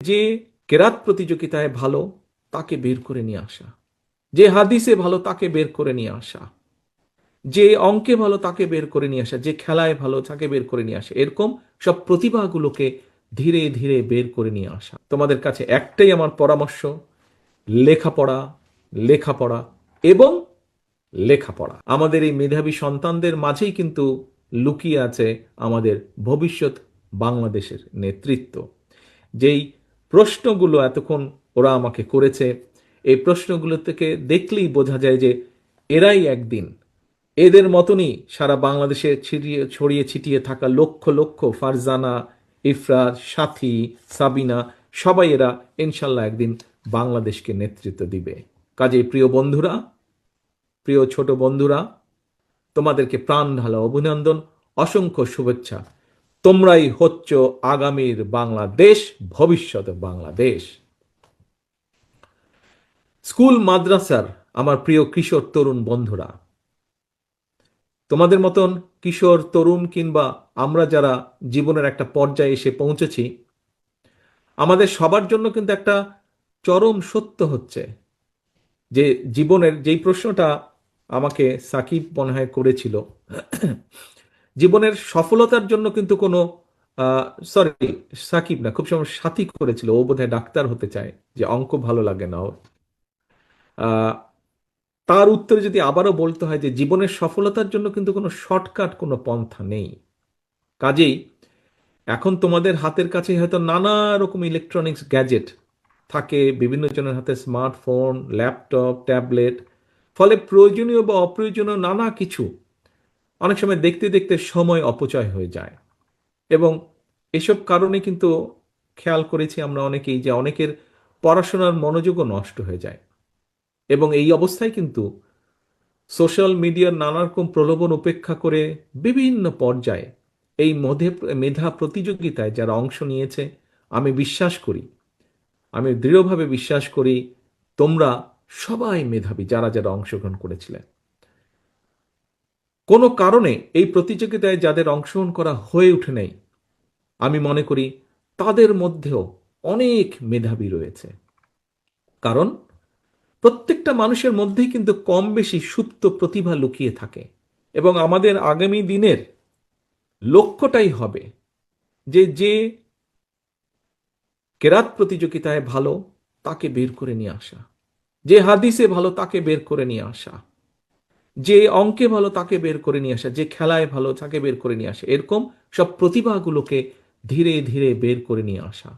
যে কেরাত প্রতিযোগিতায় ভালো তাকে বের করে নিয়ে আসা, যে হাদিসে ভালো তাকে বের করে নিয়ে আসা, যে অঙ্কে ভালো তাকে বের করে নিয়ে আসা, যে খেলায় ভালো তাকে বের করে নিয়ে আসা, এরকম সব প্রতিভাগুলোকে ধীরে ধীরে বের করে নিয়ে আসা। তোমাদের কাছে একটাই আমার পরামর্শ, লেখাপড়া, লেখাপড়া এবং লেখাপড়া। আমাদের এই মেধাবী সন্তানদের মাঝেই কিন্তু লুকিয়ে আছে আমাদের ভবিষ্যৎ বাংলাদেশের নেতৃত্ব। যেই প্রশ্নগুলো এতক্ষণ ওরা আমাকে করেছে, এই প্রশ্নগুলো থেকে দেখলেই বোঝা যায় যে এরাই একদিন এদের মতনই সারা বাংলাদেশে ছড়িয়ে ছিটিয়ে থাকা লক্ষ লক্ষ ফারজানা, ইফরাত, সাথী, সাবিনা, সবাই এরা ইনশাল্লাহ একদিন বাংলাদেশকে নেতৃত্ব দিবে। কাজেই প্রিয় বন্ধুরা, প্রিয় ছোট বন্ধুরা, তোমাদেরকে প্রাণ ঢালা অভিনন্দন, অসংখ্য শুভেচ্ছা। তোমরাই হচ্ছ আগামীর বাংলাদেশ, ভবিষ্যৎ বাংলাদেশ। স্কুল মাদ্রাসার আমার প্রিয় কিশোর তরুণ বন্ধুরা, তোমাদের মতন কিশোর তরুণ কিংবা আমরা যারা জীবনের একটা পর্যায়ে এসে পৌঁছেছি, আমাদের সবার জন্য কিন্তু একটা চরম সত্য হচ্ছে যে জীবনের যেই প্রশ্নটা আমাকে সাকিব মনে হয় করেছিল, জীবনের সফলতার জন্য কিন্তু কোনো সরি, সাকিব না, খুব সময় সাথী করেছিল, ও বোধহয় ডাক্তার হতে চায়, যে অঙ্ক ভালো লাগে না ওর। আহ, তার উত্তরে যদি আবারও বলতে হয় যে জীবনের সফলতার জন্য কিন্তু কোনো শর্টকাট, কোনো পন্থা নেই। কাজেই এখন তোমাদের হাতের কাছে হয়তো নানা রকম ইলেকট্রনিক্স গ্যাজেট থাকে, বিভিন্ন জনের হাতে স্মার্টফোন, ল্যাপটপ, ট্যাবলেট, ফলে প্রয়োজনীয় বা অপ্রয়োজনীয় নানা কিছু অনেক সময় দেখতে দেখতে সময় অপচয় হয়ে যায়। এবং এসব কারণে কিন্তু খেয়াল করেছি আমরা অনেকেই যে অনেকের পড়াশোনার মনোযোগও নষ্ট হয়ে যায়। এবং এই অবস্থায় কিন্তু সোশ্যাল মিডিয়ার নানা রকম প্রলোভন উপেক্ষা করে বিভিন্ন পর্যায়ে এই মেধা প্রতিযোগিতায় যারা অংশ নিয়েছে, আমি বিশ্বাস করি, আমি দৃঢ়ভাবে বিশ্বাস করি তোমরা সবাই মেধাবী যারা যারা অংশগ্রহণ করেছিলেন। কোনো কারণে এই প্রতিযোগিতায় যাদের অংশগ্রহণ করা হয়ে ওঠে নাই, আমি মনে করি তাদের মধ্যেও অনেক মেধাবী রয়েছে। কারণ প্রত্যেকটা মানুষের মধ্যেই কিন্তু কম বেশি সুপ্ত প্রতিভা লুকিয়ে থাকে। এবং আমাদের আগামী দিনের লক্ষ্যটাই হবে যে যে কেরাত প্রতিযোগিতায় ভালো তাকে বের করে নিয়ে আসা, যে হাদিসে ভালো তাকে বের করে নিয়ে আসা, যে অঙ্কে ভালো তাকে বের করে নিয়ে আসা, যে খেলায় ভালো তাকে বের করে নিয়ে আসা, এরকম সব প্রতিভাগুলোকে ধীরে ধীরে বের করে নিয়ে আসা।